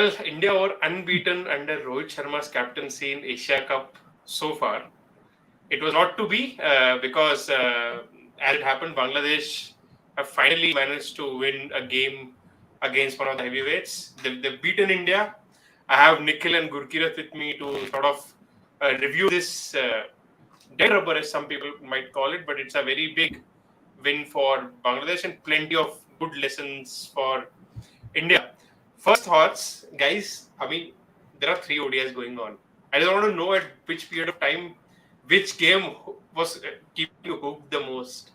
Well, India were unbeaten under Rohit Sharma's captaincy in Asia Cup so far. It was not to be because, as it happened, Bangladesh have finally managed to win a game against one of the heavyweights. They've beaten India. I have Nikhil and Gurkirat with me to sort of review this dead rubber, as some people might call it, but it's a very big win for Bangladesh and plenty of good lessons for India. First thoughts, guys. I mean, there are 3 ODIs going on. I just want to know at which period of time, which game was keeping you hooked the most.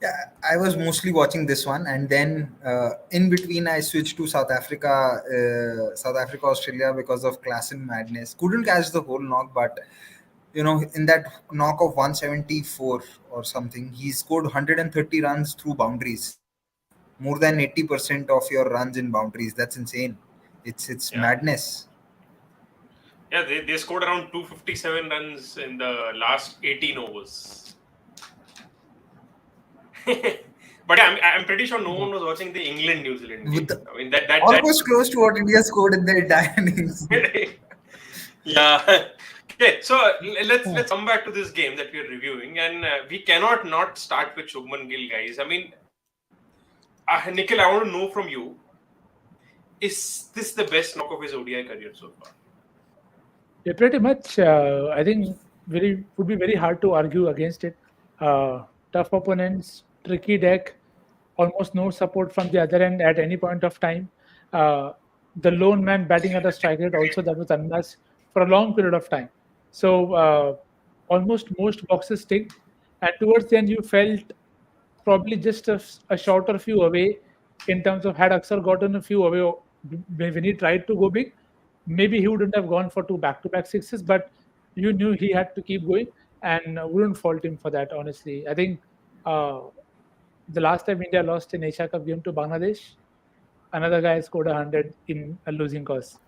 Yeah, I was mostly watching this one, and then in between I switched to South Africa, Australia because of Class and Madness. Couldn't catch the whole knock, but in that knock of 174 or something, he scored 130 runs through boundaries, more than 80% of your runs in boundaries. That's insane. It's Yeah. madness. Yeah, they scored around 257 runs in the last 18 overs. But yeah, I'm pretty sure no one was watching the England-New Zealand game. I mean, that Almost close to what India scored in the entire innings. Yeah. Okay, so let's come back to this game that we're reviewing, and we cannot not start with Shubman Gill, guys. I mean, Nikhil, I want to know from you: is this the best knock of his ODI career so far? Yeah, pretty much. I think would be very hard to argue against it. Tough opponents, tricky deck, almost no support from the other end at any point of time. The lone man batting at the strike rate also that was unmatched for a long period of time. So almost most boxes ticked, and towards the end you felt probably just a shot or few away in terms of had Axar gotten a few away when he tried to go big, maybe he wouldn't have gone for 2 back-to-back sixes, but you knew he had to keep going, and wouldn't fault him for that, honestly. I think the last time India lost in Asia Cup game to Bangladesh, another guy scored 100 in a losing cause.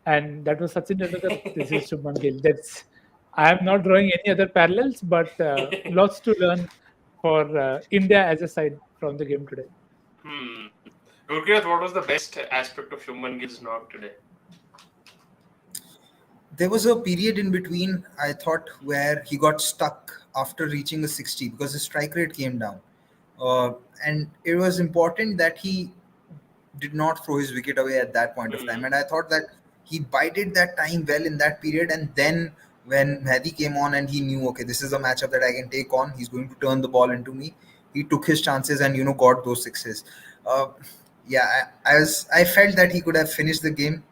And that was Sachin Tendulkar. This is Shubman Gill. I am not drawing any other parallels, but lots to learn for India as a side from the game today. Gurkirat, what was the best aspect of Shubman Gill's knock today? There was a period in between, I thought, where he got stuck after reaching a 60 because his strike rate came down. And it was important that he did not throw his wicket away at that point of time. And I thought that he bided that time well in that period. And then when Mehdi came on and he knew, okay, this is a matchup that I can take on, he's going to turn the ball into me. He took his chances and, got those sixes. I felt that he could have finished the game,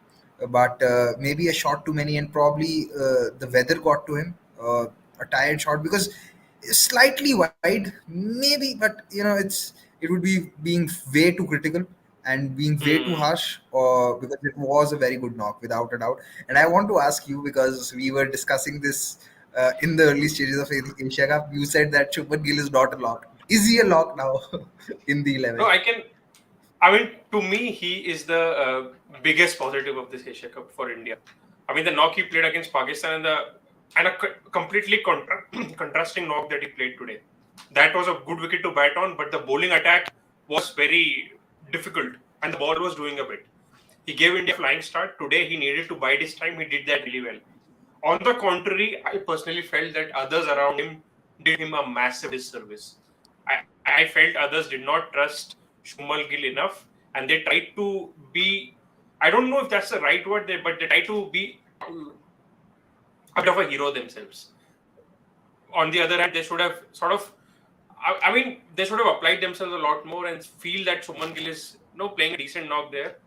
but maybe a shot too many, and probably the weather got to him, a tired shot, because slightly wide, maybe, but it would be being way too critical and being way too harsh, because it was a very good knock, without a doubt. And I want to ask you, because we were discussing this in the early stages of Asia Cup, you said that Shubman Gill is not a lock. Is he a lock now in the 11? No, to me, he is the biggest positive of this Asia Cup for India. I mean, the knock he played against Pakistan and a completely contrasting knock that he played today. That was a good wicket to bat on, but the bowling attack was very difficult and the ball was doing a bit. He gave India a flying start. Today, he needed to bide his time. He did that really well. On the contrary, I personally felt that others around him did him a massive disservice. I felt others did not trust Shubman Gill enough, and they tried to be, I don't know if that's the right word, but they tried to be a bit of a hero themselves. On the other hand, they should have they should have applied themselves a lot more and feel that Shubman Gill is playing a decent knock there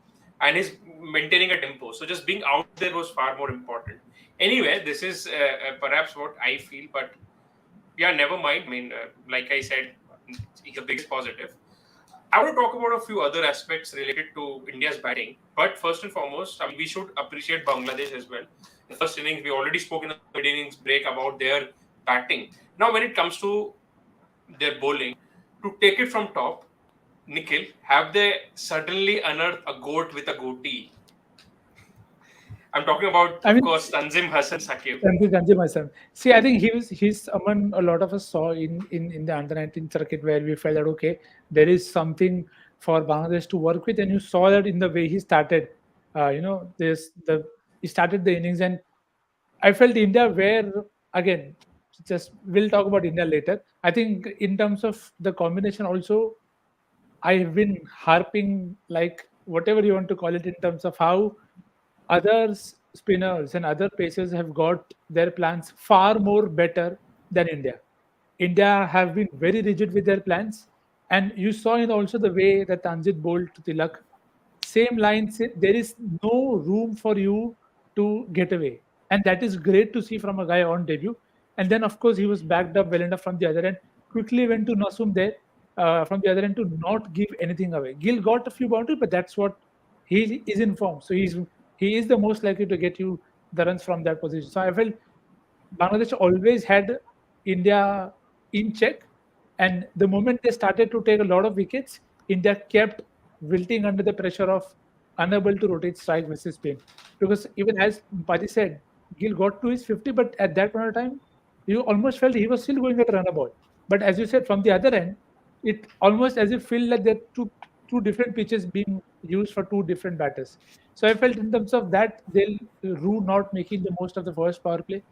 and is maintaining a tempo. So just being out there was far more important. Anyway, this is perhaps what I feel, but yeah, never mind. I mean, like I said, he's the biggest positive. I want to talk about a few other aspects related to India's batting. But first and foremost, we should appreciate Bangladesh as well. The first innings, we already spoke in the mid-innings break about their batting. Now, when it comes to their bowling, to take it from top, Nikhil, have they suddenly unearthed a goat with a goatee? I'm talking about, of course, Tanzim Hassan Saqib. Tanzim Hassan. See, I think he's someone a lot of us saw in the under-19 circuit, where we felt that, okay, there is something for Bangladesh to work with, and you saw that in the way he started. This the he started the innings, and I felt India were again. Just we'll talk about India later. I think in terms of the combination also, I have been harping like whatever you want to call it in terms of how spinners and other pacers have got their plans far more better than India. India have been very rigid with their plans, and you saw in also the way that Tanjit bowled to Tilak. Same line, there is no room for you to get away, and that is great to see from a guy on debut. And then, of course, he was backed up well enough from the other end. Quickly went to Nasum there from the other end to not give anything away. Gill got a few boundaries, but that's what he is in form. So he is the most likely to get you the runs from that position. So I felt Bangladesh always had India in check, and the moment they started to take a lot of wickets, India kept wilting under the pressure of unable to rotate strike versus spin. Because even as Padi said, Gill got to his 50, but at that point of time, you almost felt he was still going at run a ball. But as you said, from the other end, it almost as if feel like there are two different pitches being used for two different batters. So I felt in terms of that, they'll rue not making the most of the first power play.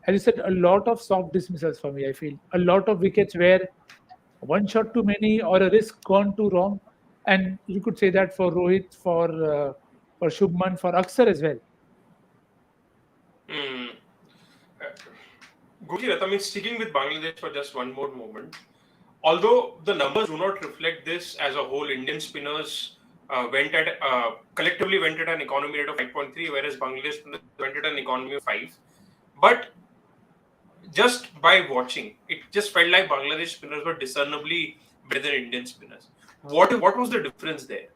As you said, a lot of soft dismissals for me. I feel a lot of wickets where one shot too many or a risk gone too wrong, and you could say that for Rohit, for Shubman, for Axar as well. Hmm. Gurjeet, I mean, sticking with Bangladesh for just one more moment. Although the numbers do not reflect this as a whole, Indian spinners collectively went at an economy rate of 5.3, whereas Bangladesh spinners went at an economy of 5. But just by watching, it just felt like Bangladesh spinners were discernibly better than Indian spinners. What was the difference there?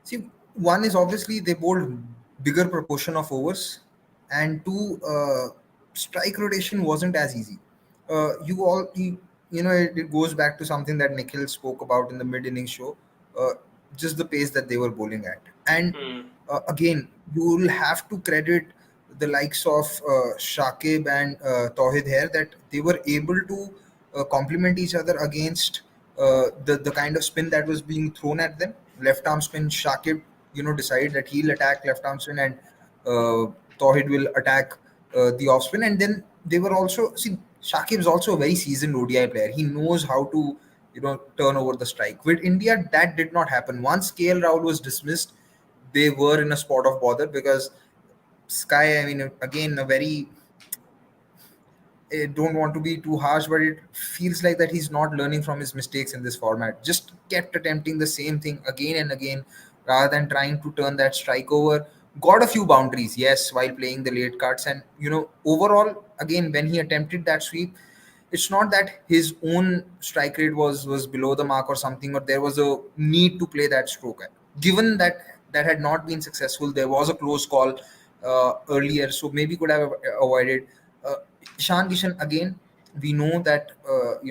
See, one is obviously they bowled bigger proportion of overs, and two, strike rotation wasn't as easy. It goes back to something that Nikhil spoke about in the mid innings show, uh, just the pace that they were bowling at, and Hmm. again, you will have to credit the likes of Shakib and Tawhid here that they were able to complement each other against the kind of spin that was being thrown at them. Left arm spin, Shakib, decided that he'll attack left arm spin, and Tawhid will attack the off spin. And then they were also, see, Shakib is also a very seasoned ODI player. He knows how to, turn over the strike. With India, that did not happen. Once KL Rahul was dismissed, they were in a spot of bother because Sky, I mean, again, a very, I don't want to be too harsh, but it feels like that he's not learning from his mistakes in this format. Just kept attempting the same thing again and again rather than trying to turn that strike over. Got a few boundaries, yes, while playing the late cards. And, overall, again, when he attempted that sweep, it's not that his own strike rate was below the mark or something, or there was a need to play that stroke. Given that that had not been successful, there was a close call earlier, so maybe could have avoided. Uh, Ishan Kishan, again, we know that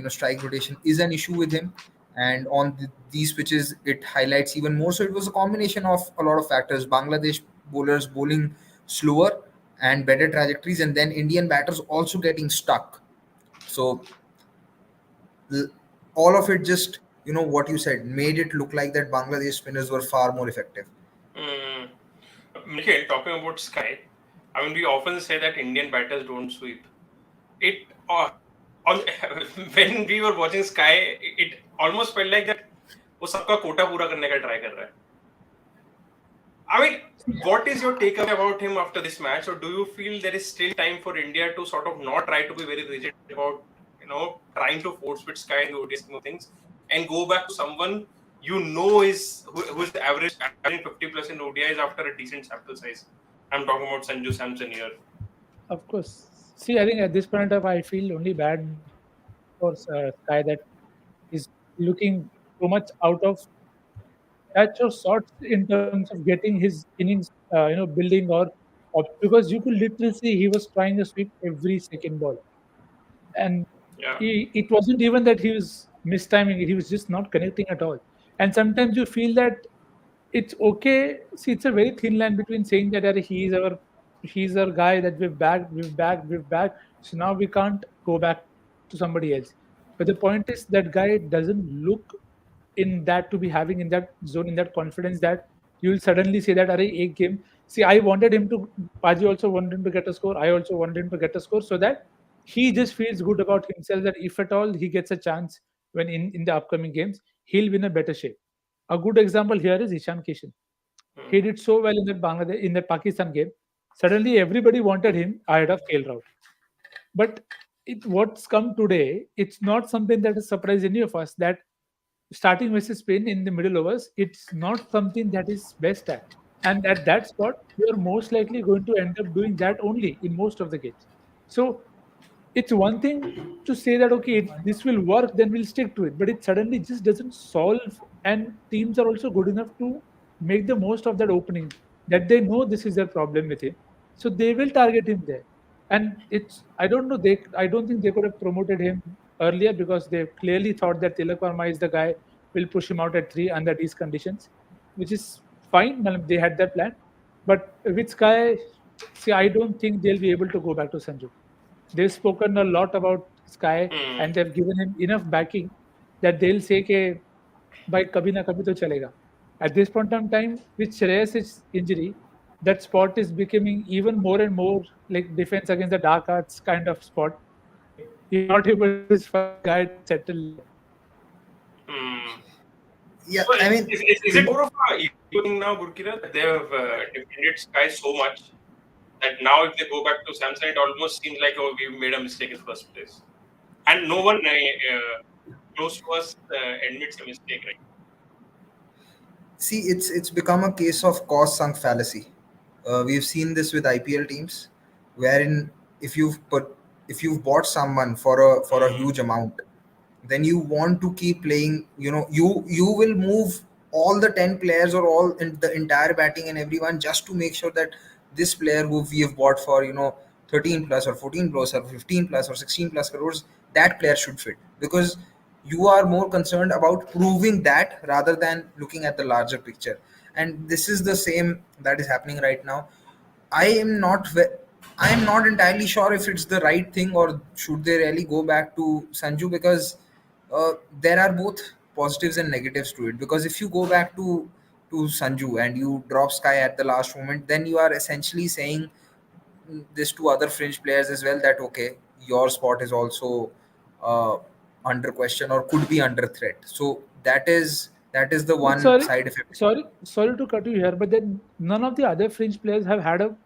strike rotation is an issue with him, and on these pitches it highlights even more. So it was a combination of a lot of factors. Bangladesh bowlers bowling slower and better trajectories, and then Indian batters also getting stuck. So l- all of it just, what you said, made it look like that Bangladesh spinners were far more effective. Hmm. Nikhil, talking about Sky, I mean, we often say that Indian batters don't sweep. It on when we were watching Sky, it almost felt like that वो सबका कोटा पूरा करने का try कर रहा है. I mean, what is your takeaway about him after this match, or do you feel there is still time for India to sort of not try to be very rigid about trying to force fit Sky in the ODI scheme of things and go back to someone who is averaging 50 plus in ODIs after a decent sample size? I'm talking about Sanju Samson here. Of course. See, I think at this point of I feel only bad for Sky that is looking so much out of touch or sorts in terms of getting his innings, building or because you could literally see he was trying to sweep every second ball, and Yeah. it wasn't even that he was mistiming it; he was just not connecting at all. And sometimes you feel that it's okay. See, it's a very thin line between saying that "Arey, he's our guy that we've backed, so now we can't go back to somebody else. But the point is that guy doesn't look in that to be having in that zone, in that confidence that you'll suddenly say that, "Arey, ek game." See, I wanted him to. Paji also wanted him to get a score. I also wanted him to get a score so that he just feels good about himself that if at all he gets a chance when in the upcoming games, he'll win a better shape. A good example here is Gill-Kishan. He did so well in that Bangladesh in that Pakistan game. Suddenly, everybody wanted him ahead of KL. But what's come today, it's not something that has surprised any of us that starting versus Spain in the middle overs, it's not something that is best at. And at that spot, you're most likely going to end up doing that only in most of the games. So it's one thing to say that okay, this will work, then we'll stick to it, but it suddenly just doesn't solve. And teams are also good enough to make the most of that opening, that they know this is their problem with him, so they will target him there. And it's, I don't know, I don't think they could have promoted him earlier, because they clearly thought that Tilak Verma is the guy, will push him out at 3 under these conditions, which is fine. Matlab, they had that plan. But with Sky, see, I don't think they'll be able to go back to Sanju. They've spoken a lot about Sky, Hmm. and they've given him enough backing that they'll say कि भाई कभी ना कभी तो चलेगा. At this point in time, with Shreyas' injury, that spot is becoming even more and more like defense against the dark arts kind of spot. Like you're not able to just find a guy to settle there. Hmm. Yeah, So I mean, is it more of a ego thing now, Gurkira, that they have defended Sky so much that now if they go back to Samsung, it almost seems like, oh, we made a mistake in first place, and no one close to us admits a mistake, right? see, it's become a case of cost sunk fallacy. We've seen this with IPL teams, wherein if you've put if you've bought someone for a Hmm. huge amount, then you want to keep playing. You will move all the 10 players or all in the entire batting and everyone just to make sure that this player who we have bought for 13 plus or 14 plus or 15 plus or 16 plus crores, that player should fit, because you are more concerned about proving that rather than looking at the larger picture. And this is the same that is happening right now. I am not I am not entirely sure if it's the right thing or should they really go back to Sanju, because there are both positives and negatives to it. Because if you go back to Sanju and you drop Sky at the last moment, then you are essentially saying this to other fringe players as well, that okay, your spot is also uh, under question or could be under threat. So that is the But one side effect. sorry to cut you here, but then none of the other fringe players have had a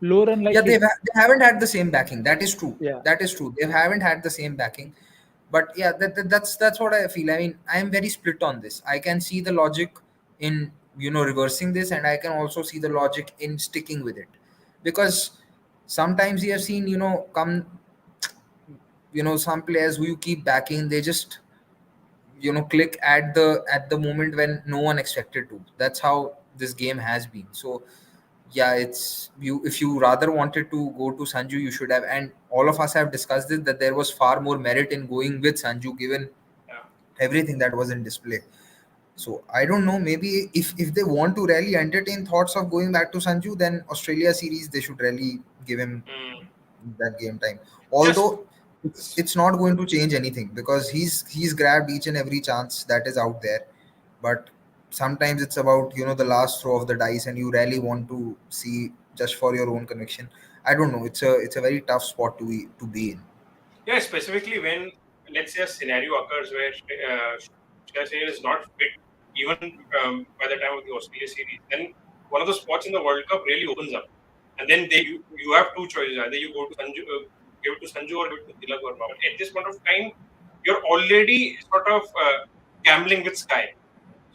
low run Yeah, like him. they haven't had the same backing. That is true. Yeah. That is true. They haven't had the same backing. But yeah, that's what I feel. I mean, I am very split on this. I can see the logic in reversing this, and I can also see the logic in sticking with it, because sometimes you have seen come some players who you keep backing, they just click at the moment when no one expected to. That's how this game has been. So yeah, it's you. If you rather wanted to go to Sanju, you should have. And all of us have discussed it, that there was far more merit in going with Sanju, given Yeah. everything that was in display. So I don't know. Maybe if they want to really entertain thoughts of going back to Sanju, then Australia series they should really give him Hmm. that game time. Yes. Although it's not going to change anything, because he's grabbed each and every chance that is out there. But sometimes it's about the last throw of the dice, and you really want to see just for your own conviction. I don't know. It's a very tough spot to be in. Yeah, specifically when, let's say, a scenario occurs where Shreyas Iyer is not fit even by the time of the Australia series, then one of the spots in the World Cup really opens up, and then you have two choices: either you go to Sanju, give it to Sanju, or give it to Tilak Verma. But at this point of time, you're already sort of gambling with Sky.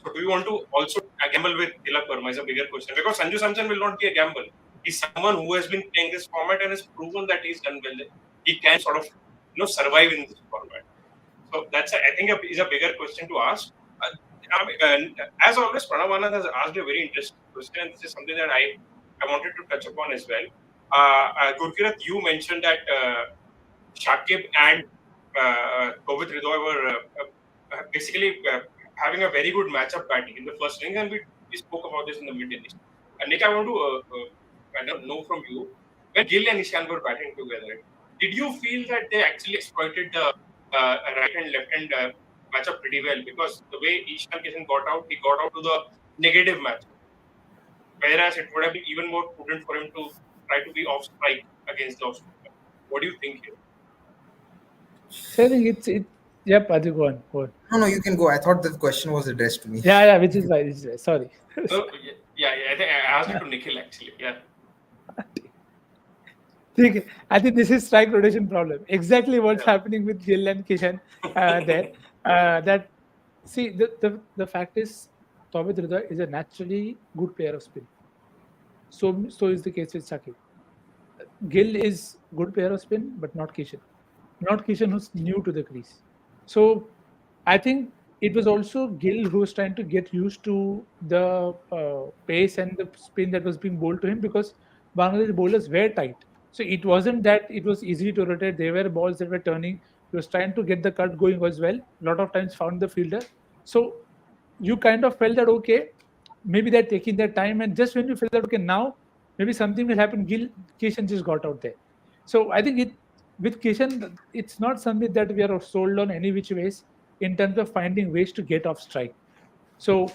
So do you want to also gamble with Tilak Verma is a bigger question, because Sanju Samson will not be a gamble. He's someone who has been playing this format and has proven that he's done well. He can sort of survive in this format. So I think is a bigger question to ask. As always, Pranav Anand has asked a very interesting question, and this is something that I wanted to touch upon as well. Gurkirat, you mentioned that Shakib and Tovit Ridoy were basically having a very good matchup batting in the first innings, and we spoke about this in the mid innings. And Nick, I want to kind of know from you, when Gill and Ishan were batting together, did you feel that they actually exploited the right and left hand matchup pretty well, because the way Ishan Kishan got out, he got out to the negative matchup. Whereas it would have been even more prudent for him to try to be off strike against the Australia. What do you think here? So I think it. Yep, Adi, go on, go on. No, no, you can go. I thought the question was addressed to me. Yeah, which is why. Sorry. So I think I asked it to Nikhil actually. Yeah. I think this is strike rotation problem. Exactly what's Yeah. happening with Gill and Kishan there. That see the fact is, Tawhid Rida is a naturally good player of spin. So is the case with Shakib. Gill is good player of spin, but not Kishan. Not Kishan, who's new to the crease. So I think it was also Gill who was trying to get used to the pace and the spin that was being bowled to him, because Bangladesh bowlers were tight. So it wasn't that it was easy to rotate. There were balls that were turning. He was trying to get the cut going as well. A lot of times found the fielder. So you kind of felt that okay, maybe they're taking their time, and just when you felt that okay, now maybe something will happen, Kishan just got out there. So I think it with Kishan, it's not something that we are sold on any which ways in terms of finding ways to get off strike. So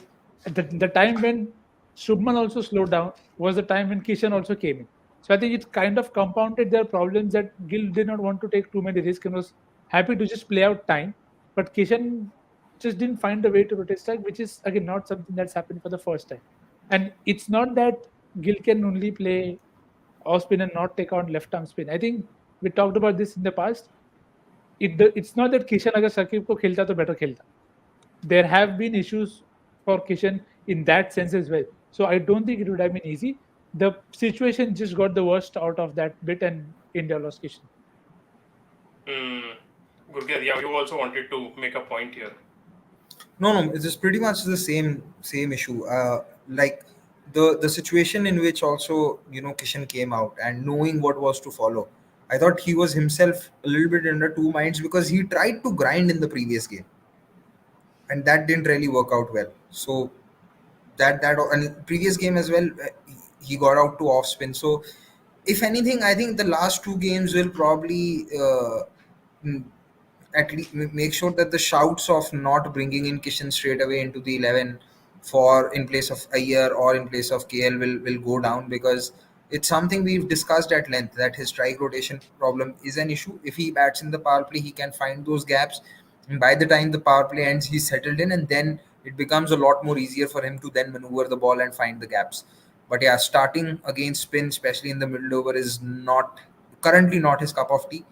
the time when Shubman also slowed down was the time when Kishan also came in. So I think it kind of compounded their problems, that Gill did not want to take too many risks and was happy to just play out time. But Kishan just didn't find a way to rotate strike, which is again not something that's happened for the first time. And it's not that Gill can only play off spin and not take on left arm spin. I think we talked about this in the past. It's not that Kishan अगर Shakib को खेलता तो better खेलता. There have been issues for Kishan in that sense as well. So I don't think it would have been easy. The situation just got the worst out of that bit, and India lost Kishan. Gurgeet, yeah, you also wanted to make a point here. No, no, it is pretty much the same issue. Like the situation in which also Kishan came out and knowing what was to follow. I thought he was himself a little bit under two minds, because he tried to grind in the previous game, and that didn't really work out well. So that and previous game as well, he got out to off spin. So if anything, I think the last two games will probably mm, at least make sure that the shouts of not bringing in Kishan straight away into the 11 for in place of Iyer or in place of KL will go down, because it's something we've discussed at length that his strike rotation problem is an issue. If he bats in the power play, he can find those gaps, and by the time the power play ends, he's settled in, and then it becomes a lot more easier for him to then maneuver the ball and find the gaps. But yeah, starting against spin, especially in the middle over, is not currently not his cup of tea.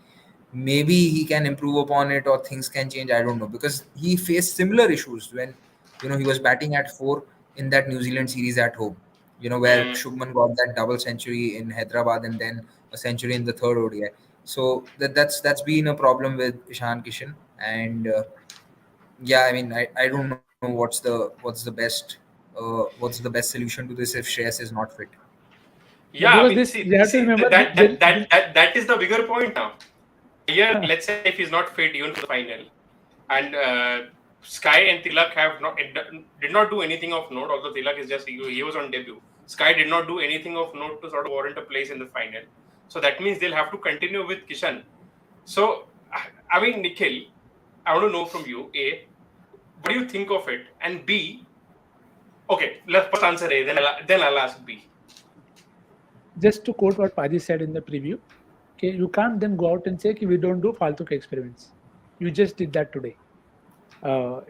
Maybe he can improve upon it or things can change. I don't know, because he faced similar issues when he was batting at 4 in that New Zealand series at home. Where Mm, Shubman got that double century in Hyderabad and then a century in the third ODI. So that's been a problem with Ishan Kishan, and yeah, I mean, I don't know what's the best solution to this if Shreyas is not fit. yeah, I Because mean, this you have to see remember that is the bigger point now. Yeah, let's say if he's not fit even for the final, and Sky and Tilak did not do anything of note. Although Tilak is he was on debut. Sky did not do anything of note to sort of warrant a place in the final. So that means they'll have to continue with Kishan. So I mean, Nikhil, I want to know from you: A, what do you think of it? And B, okay, let's first answer A, then I'll ask B. just to quote what Paji said in the preview, okay, you can't then go out and say we don't do faltu experiments. You just did that today.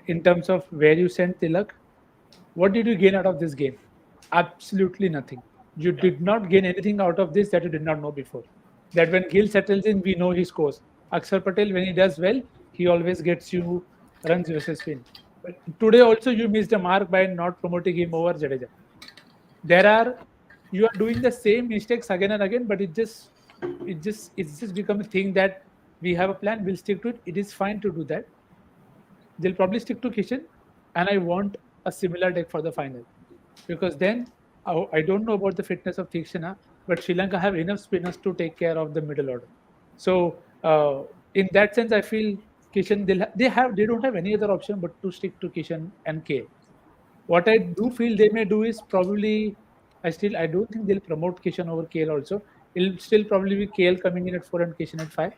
In terms of where you sent Tilak, what did you gain out of this game? Absolutely nothing. You did not gain anything out of this that you did not know before. That when Gill settles in, we know he scores. Axar Patel, when he does well, he always gets you runs versus spin. But today also you missed a mark by not promoting him over Jadeja. You are doing the same mistakes again and again, but it's just become a thing that we have a plan, we'll stick to it. It is fine to do that. They'll probably stick to Kishan, and I want a similar deck for the final, because then I don't know about the fitness of Tikshana, but Sri Lanka have enough spinners to take care of the middle order. So in that sense, I feel Kishan they don't have any other option but to stick to Kishan and KL. What I do feel they may do is probably I don't think they'll promote Kishan over KL also. It'll still probably be KL coming in at 4 and Kishan at 5.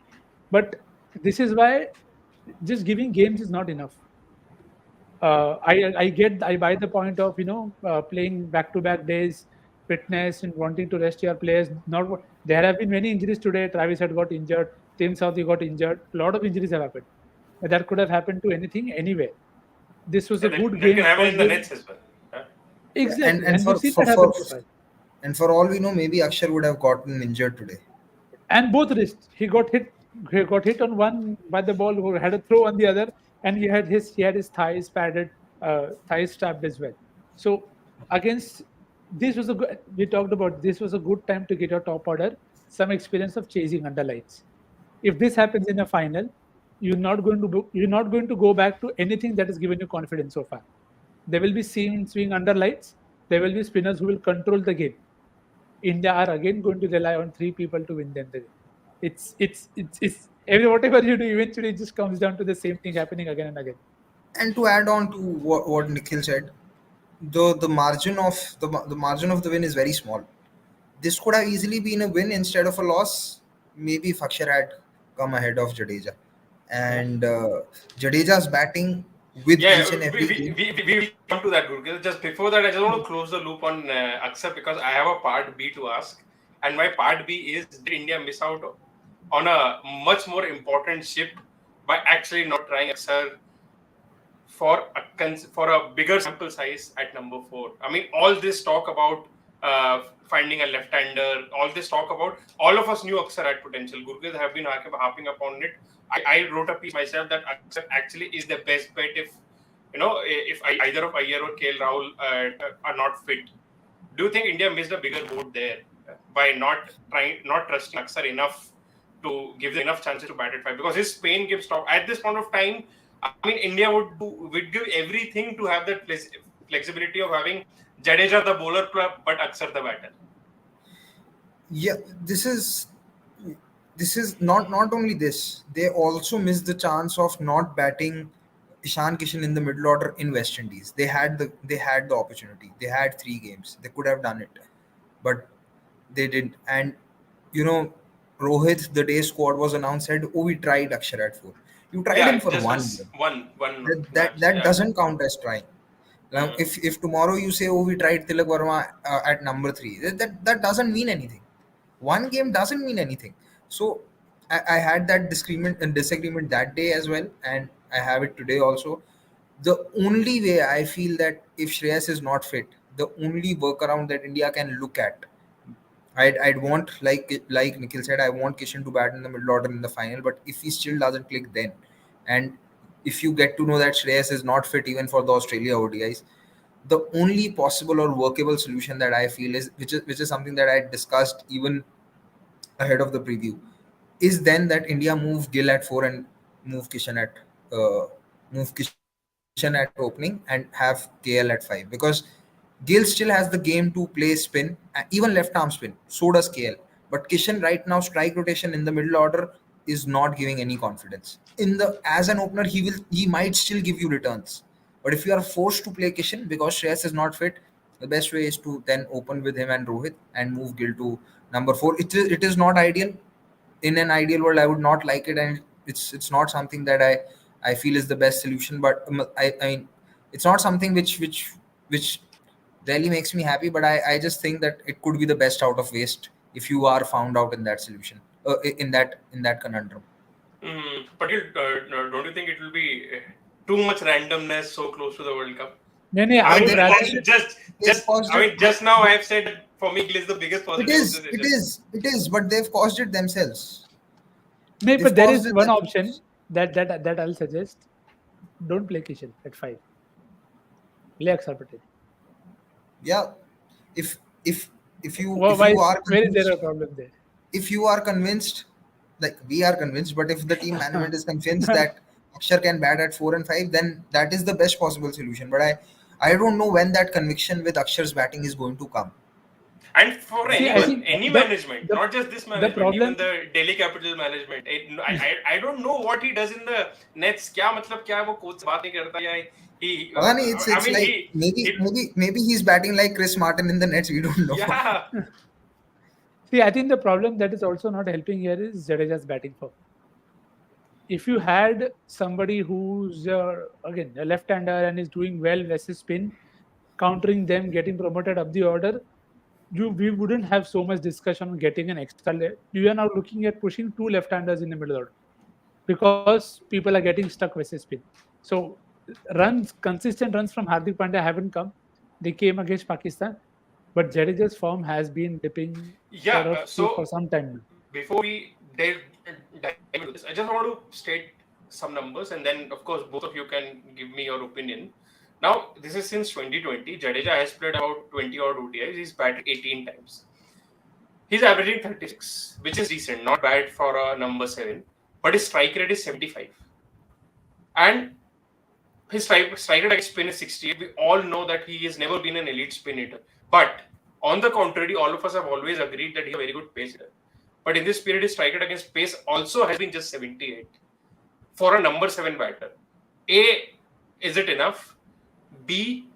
But this is why just giving games is not enough. I buy the point of playing back to back days, fitness, and wanting to rest your players. There have been many injuries today. Travis had got injured. Tim Southey got injured. A lot of injuries have happened. That could have happened to anything anywhere. This was Yeah, a good that can game happen for in the Gill. nets as well. Yeah. Yeah, and Exactly, and and we've for seen for that happen for so far. and for all we know, maybe Akshar would have gotten injured today. And both wrists. He got hit on one by the ball, who had a throw on the other, and he had his thighs padded, thighs strapped as well. So against this was a good. We talked about this was a good time to get your top order some experience of chasing underlights. If this happens in a final, you're not going to go back to anything that has given you confidence so far. There will be swing underlights. There will be spinners who will control the game. India are again going to rely on three people to win them the game. Whatever you do, eventually it just comes down to the same thing happening again and again. And to add on to what Nikhil said, the margin of the margin of the win is very small. This could have easily been a win instead of a loss. Maybe if Akshar had come ahead of Jadeja, and Jadeja's batting with Yeah, each and every game. we will come to that, Gurgil. Just before that, I just want to close the loop on Axar because I have a part B to ask. And my part B is, did India miss out on a much more important ship by actually not trying Axar for a bigger sample size at number 4? I mean, all this talk about finding a left-hander, all this talk about, all of us knew Axar had potential. Gurgil have been harping upon it. I wrote a piece myself that Axar actually is the best bet if either of Iyer or KL Rahul are not fit. Do you think India missed a bigger boat there by not trusting Axar enough to give them enough chances to bat at 5? Because his spin gives top at this point of time. I mean, India would give everything to have that flexibility of having Jadeja the bowler but Axar the batter. Yeah, this is not only this. They also missed the chance of not batting Gill-Kishan in the middle order in West Indies. They had the opportunity. They had 3 games. They could have done it, but they didn't. And you know, Rohit, the day squad was announced, said, "Oh, we tried Akshar at 4. You tried him Yeah, for just one once, game. one That match. that Yeah. doesn't count as trying. Now, Mm. if tomorrow you say, "Oh, we tried Tilak Verma at number 3," that doesn't mean anything. One game doesn't mean anything. So I had that disagreement that day as well, and I have it today also. The only way I feel that if Shreyas is not fit, the only workaround that India can look at, I'd want, like Nikhil said, I want Kishan to bat in the middle order in the final. But if he still doesn't click then, and if you get to know that Shreyas is not fit even for the Australia ODIs, the only possible or workable solution that I feel is, which is something that I discussed even ahead of the preview, is then that India move Gill at 4 and move Kishan at uh, move Kishan at opening and have KL at 5, because Gill still has the game to play spin, even left arm spin. So does KL. But Kishan right now, strike rotation in the middle order is not giving any confidence. As an opener, he might still give you returns. But if you are forced to play Kishan because Shreyas is not fit, the best way is to then open with him and Rohit and move Gill to number 4. It is not ideal. In an ideal world, I would not like it, and it's not something that I feel is the best solution. But I mean, it's not something which really makes me happy. But I just think that it could be the best out of waste if you are found out in that solution, in that conundrum. But don't you think it will be too much randomness so close to the World Cup? I I would mean, rather. just now I have said for me, Gill is the biggest It positive is, of this it session. is, it is, but they've caused it themselves. Maybe, They've but there caused is it one themselves. option that I'll suggest. Don't play Kishan at 5. Play Axar Patel. Yeah, if if if you Why if you are where is there convinced, a problem there? if you are convinced, like we are convinced, but if the team management is convinced that Akshar can bat at 4 and 5, then that is the best possible solution. But I don't know when that conviction with Akshar's batting is going to come. And for See, I anyone, think any the management, the not just this the management, even problem. the Delhi Capital management. I don't know what he does in the nets. क्या मतलब क्या वो coach से बात नहीं करता या he पता नहीं, I it's mean like maybe he's batting like Chris Martin in the nets. We don't know. yeah. See, I think the problem that is also not helping here is Jadeja's batting form. if you had somebody who's again a left-hander and is doing well versus spin, countering them, getting promoted up the order, we wouldn't have so much discussion on getting an extra. You are now looking at pushing two left-handers in the middle order because people are getting stuck versus spin. So consistent runs from Hardik Pandya haven't come. They came against Pakistan, but Jadeja's form has been dipping Yeah. for So some time now. before we dive into this, I just want to state some numbers, and then of course both of you can give me your opinion. Now, this is since 2020. Jadeja has played about 20 odd ODIs. He's batted 18 times. He's averaging 36, which is decent, not bad for a number 7. But his strike rate is 75. And his strike rate against spin is 68. We all know that he has never been an elite spin hitter. But on the contrary, all of us have always agreed that he's a very good pace hitter. But in this period, his strike rate against pace also has been just 78 for a number 7 batter. A, is it enough? B,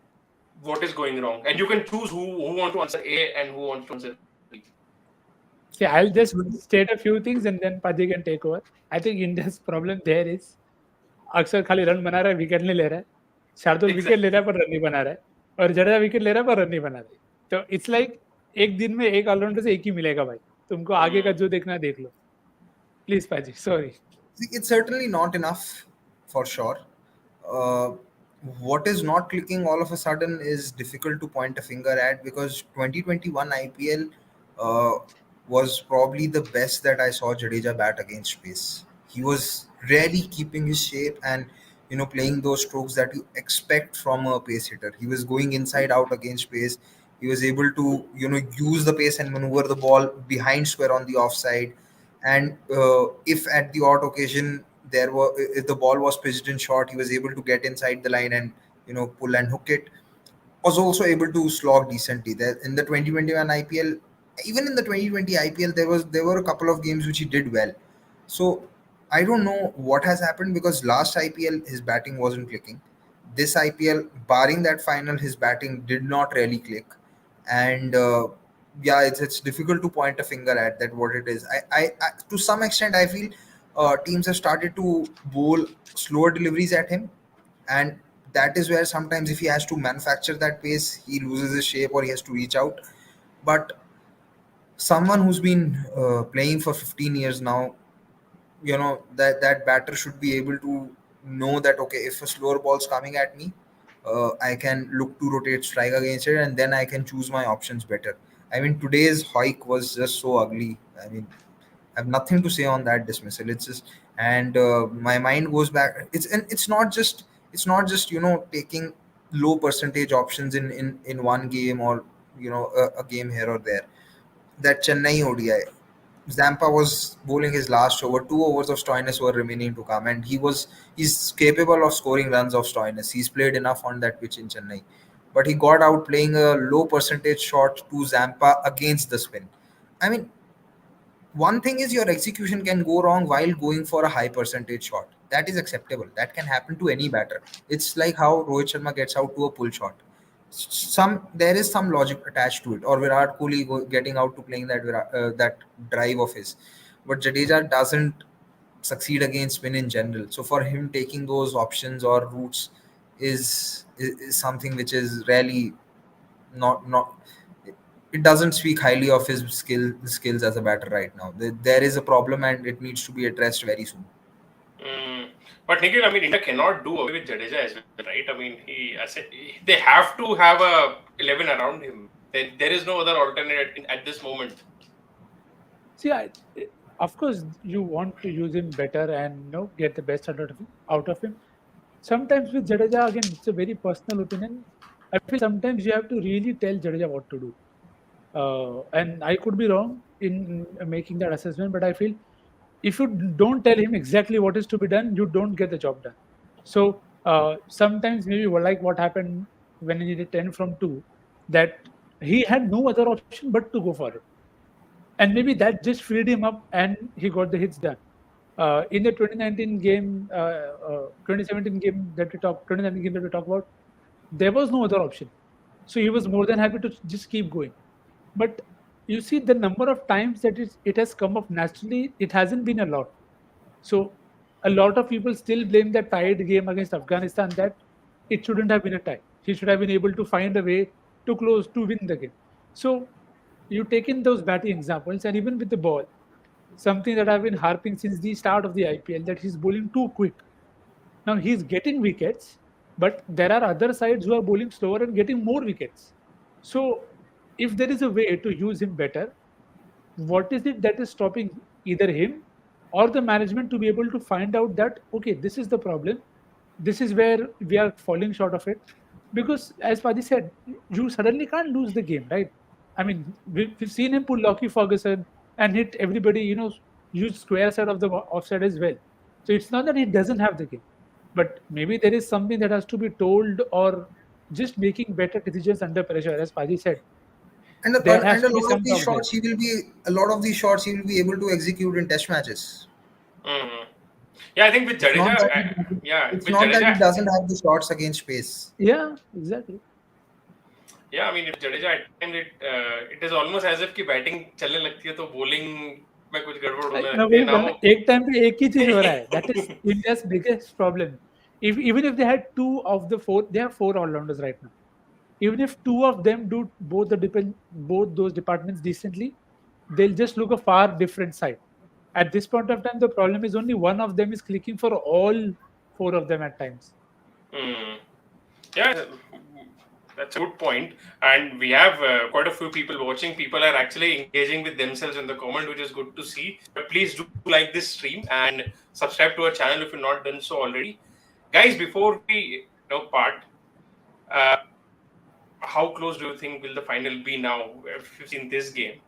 what is going wrong? And you can choose who want to answer A and who wants to answer B. See, I'll just state a few things and then Paji can take over. I think India's problem there is अक्सर खाली run बना रहा है, wicket नहीं ले रहा है. Shardul wicket ले रहा है पर रन नहीं बना रहा है, और जडेजा विकेट ले रहा है पर रन नहीं बना रहा है. तो इट्स लाइक एक दिन में एक ऑलराउंडर से एक ही मिलेगा भाई. तुमको आगे का जो देखना है देख लो. Please, Paji. Sorry. It's certainly not enough for sure. What is not clicking all of a sudden is difficult to point a finger at, because 2021 IPL was probably the best that I saw Jadeja bat against pace. He was really keeping his shape and playing those strokes that you expect from a pace hitter. He was going inside out against pace. He was able to use the pace and maneuver the ball behind square on the offside. And if at the odd occasion if the ball was pitched in short, he was able to get inside the line and pull and hook it. Was also able to slog decently there in the 2021 IPL. Even in the 2020 IPL, there were a couple of games which he did well. So I don't know what has happened, because last IPL his batting wasn't clicking. This IPL, barring that final, his batting did not really click. And yeah, it's difficult to point a finger at that what it is. I to some extent I feel teams have started to bowl slower deliveries at him, and that is where sometimes if he has to manufacture that pace, he loses his shape or he has to reach out. But someone who's been playing for 15 years now, that batter should be able to know that, okay, if a slower ball's coming at me, I can look to rotate strike against it, and then I can choose my options better. I mean, today's hike was just so ugly. I mean, I have nothing to say on that dismissal. It's just, and my mind goes back. It's not just taking low percentage options in one game, or a game here or there. That Chennai ODI, Zampa was bowling his last over. 2 overs of Stoinis were remaining to come, and he's capable of scoring runs of Stoinis. He's played enough on that pitch in Chennai, but he got out playing a low percentage shot to Zampa against the spin. I mean, one thing is your execution can go wrong while going for a high percentage shot. That is acceptable. That can happen to any batter. It's like how Rohit Sharma gets out to a pull shot. There is some logic attached to it, or Virat Kohli getting out to playing that drive of his. But Jadeja doesn't succeed against spin in general. So for him, taking those options or routes is something which is really not. It doesn't speak highly of his skills as a batter right now. There is a problem, and it needs to be addressed very soon. But Nikhil, I mean, India cannot do away with Jadeja as well, right? I mean, they have to have a 11 around him. There is no other alternate at this moment. See, of course, you want to use him better and get the best out of him. Sometimes with Jadeja, again, it's a very personal opinion. I feel sometimes you have to really tell Jadeja what to do. And I could be wrong in making that assessment, but I feel if you don't tell him exactly what is to be done, you don't get the job done. So sometimes maybe like what happened when he did 10 from 2, that he had no other option but to go for it. And maybe that just freed him up and he got the hits done. In the 2019 game, 2017 game that we talked about, there was no other option. So he was more than happy to just keep going. But you see the number of times that it has come up naturally, it hasn't been a lot. So a lot of people still blame the tied game against Afghanistan that it shouldn't have been a tie. He should have been able to find a way to close to win the game. So you take in those batting examples, and even with the ball, something that I've been harping since the start of the IPL, that he's bowling too quick. Now he's getting wickets, but there are other sides who are bowling slower and getting more wickets. So if there is a way to use him better, what is it that is stopping either him or the management to be able to find out that okay, this is the problem, this is where we are falling short of it? Because as Padi said, you suddenly can't lose the game, right? I mean, we've seen him pull Lockie Ferguson and hit everybody, use square side of the offside as well. So it's not that he doesn't have the game, but maybe there is something that has to be told, or just making better decisions under pressure. As Padi said, And there has a to be lot of some these talk there. shots he will be able to execute in test matches. Mhm. Yeah, I think with It's not Jadeja, that he, yeah, it's with not that he Jadeja, doesn't have the shots against pace. Yeah, exactly. yeah, I mean, if Jadeja at times it is almost as if कि batting चलने लगती है तो bowling में कुछ गड़बड़ होने मैं लगती है वही ना बोल रहा वो. हूँ, एक टाइम पे एक ही चीज हो रहा है. That is India's biggest problem. If even if they had two of the four, they have four all-rounders right now. Even if two of them do both those departments decently, they'll just look a far different side. At this point of time, the problem is only one of them is clicking for all four of them at times. Hmm. Yeah, that's a good point. And we have quite a few people watching. People are actually engaging with themselves in the comment, which is good to see. But please do like this stream and subscribe to our channel if you've not done so already. Guys, before we part, uh, how close do you think will the final be now if you've seen this game?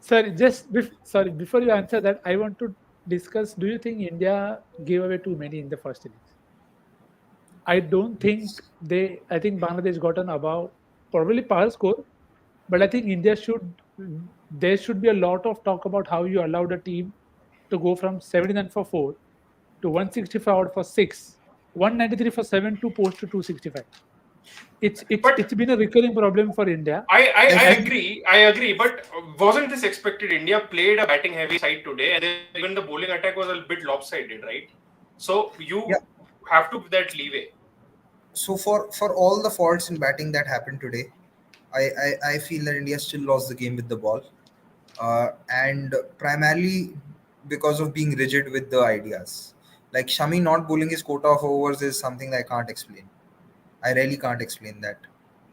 Sorry, before you answer that, I want to discuss. Do you think India gave away too many in the first innings? I don't think they. I think Bangladesh got an above, probably par score, but I think India should. There should be a lot of talk about how you allowed a team to go from 79 for 4 to 165 out for 6, 193 for 7 to post to 265. But It's been a recurring problem for India. I Like, agree. But wasn't this expected? India played a batting heavy side today, and then even the bowling attack was a bit lopsided, right? So you yeah. have to give that leeway. So for all the faults in batting that happened today, I feel that India still lost the game with the ball, and primarily because of being rigid with the ideas. Like Shami not bowling his quota of overs is something that I can't explain. I really can't explain that.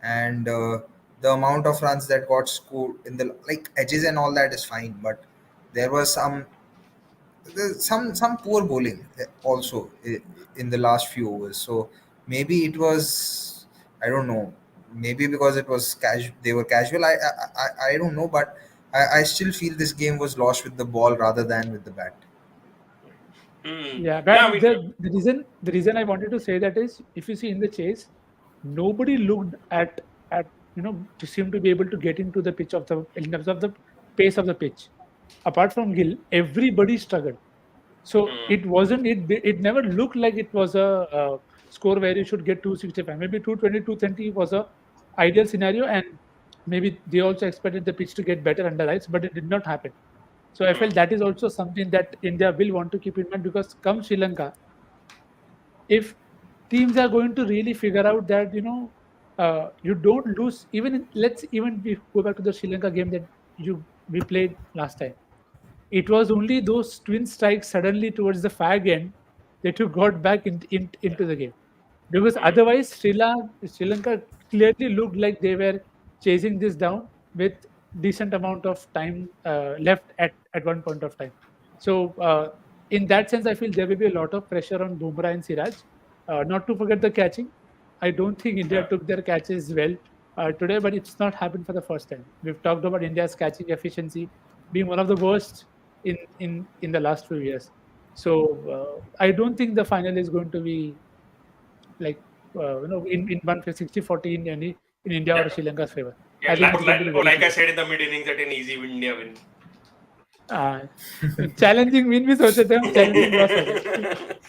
And the amount of runs that got scored in the like edges and all that is fine, but there was some poor bowling also in the last few overs. So maybe it was, I don't know, maybe because it was casual, they were casual. I don't know, but I still feel this game was lost with the ball rather than with the bat. Hmm. Yeah, Yeah, I but mean, the reason I wanted to say that is, if you see in the chase, nobody looked at to seem to be able to get into the pitch of the in terms of the pace of the pitch. Apart from Gill, everybody struggled. So hmm. it never looked like it was a score where you should get 265. Maybe 220, 230 was a ideal scenario, and maybe they also expected the pitch to get better under lights, but it did not happen. So I felt that is also something that India will want to keep in mind, because come Sri Lanka, if teams are going to really figure out that you don't lose, let's even we go back to the Sri Lanka game that we played last time. It was only those twin strikes suddenly towards the fag end that you got back into the game. Because Hmm. otherwise, Sri Lanka clearly looked like they were chasing this down with decent amount of time left at one point of time. So, in that sense, I feel there will be a lot of pressure on Bumrah and Siraj. Not to forget the catching. I don't think India Yeah. took their catches well today, but it's not happened for the first time. We've talked about India's catching efficiency being one of the worst in the last few years. So I don't think the final is going to be like in 160-40 in India Yeah. or Sri Lanka's favor. Yeah, I think it's going to be very like I close. said in the mid innings, that an easy India win. Uh, challenging win भी सोचे थे हम, challenging loss हो गया.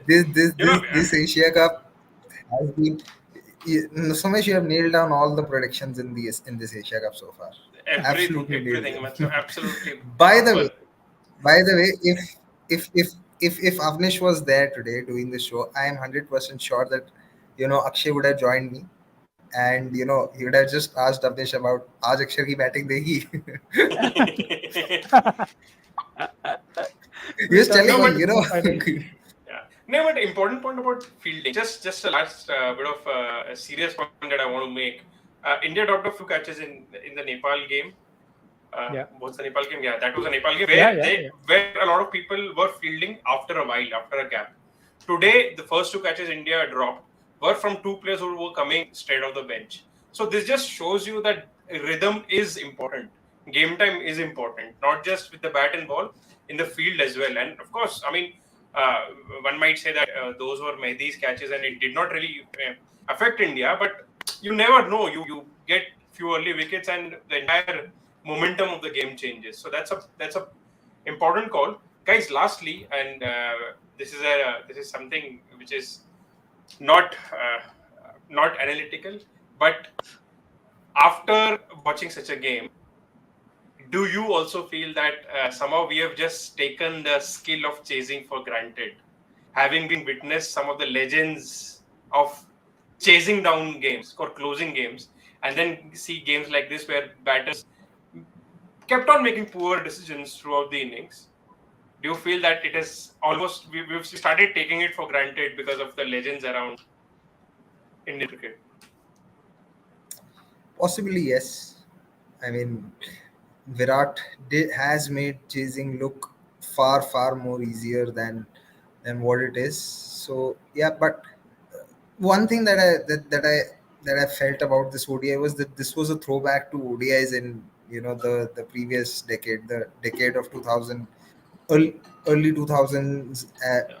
You know, This Asia Cup has been. Somesh, you have nailed down all the predictions in this Asia Cup so far. Absolutely nailed everything, them. absolutely. By the way, by the way, if if Avnish was there today doing the show, I am 100% sure that Akshay would have joined me, and he would have just asked Avnish about आज अक्षर की batting देगी. He was telling No, me, but yeah. No, but important point about fielding. Just a last bit of a serious point that I want to make. India dropped a few catches in the Nepal game. Yeah. What's the Nepal game? Yeah, that was a Nepal game Yeah. where a lot of people were fielding after a while, after a gap. Today, the first two catches India dropped were from two players who were coming straight off the bench. So this just shows you that rhythm is important. Game time is important, not just with the bat and ball, in the field as well. And of course, I mean, uh, one might say that those were Mehdi's catches and it did not really affect India, but you never know. You get few early wickets and the entire momentum of the game changes. So that's a important call, guys. Lastly, and this is something which is not not analytical, but after watching such a game, do you also feel that somehow we have just taken the skill of chasing for granted, having been witnessed some of the legends of chasing down games or closing games, and then see games like this where batters kept on making poor decisions throughout the innings? Do you feel that it is almost we've started taking it for granted because of the legends around Indian cricket? possibly yes. I mean, Virat has made chasing look far more easier than what it is. So yeah, but one thing that I felt about this ODI was that this was a throwback to ODIs in the previous decade, the decade of 2000, early 2000s,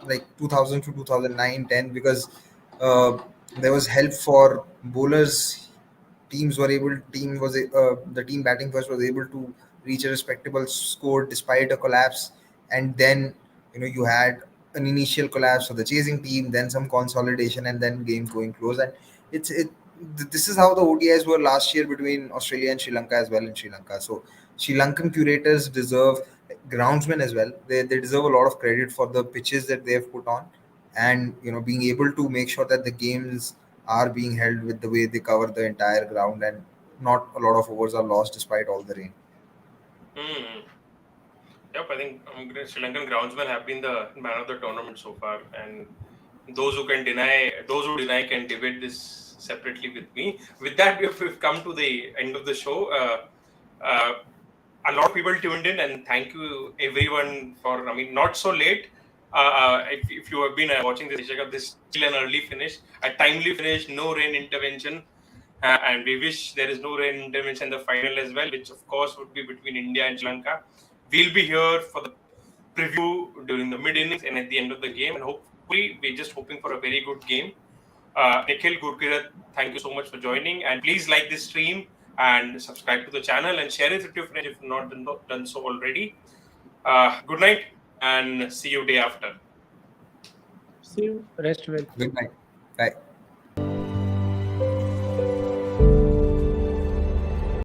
like 2000 to 2009 10, because uh, there was help for bowlers. The team batting first was able to reach a respectable score despite a collapse, and then you had an initial collapse for the chasing team, then some consolidation, and then game going close. And this is how the ODIs were last year between Australia and Sri Lanka as well in Sri Lanka. So Sri Lankan curators deserve, groundsmen as well, they deserve a lot of credit for the pitches that they have put on, and being able to make sure that the games are being held with the way they cover the entire ground, and not a lot of overs are lost despite all the rain. Hmm. Yep, I think Sri Lankan groundsmen have been the man of the tournament so far, and those who deny can debate this separately with me. With that, we've come to the end of the show. Uh, a lot of people tuned in, and thank you everyone for. I mean, not so late. If you have been watching this Asia Cup, this is still an early finish, a timely finish, no rain intervention, and we wish there is no rain intervention in the final as well, which of course would be between India and Sri Lanka. We'll be here for the preview during the mid innings and at the end of the game, and hopefully we're just hoping for a very good game. Nikhil Gurkirat, thank you so much for joining, and please like this stream and subscribe to the channel and share it with your friends if you've not done so already. Good night and see you day after. See you. Rest well. Good night. Bye.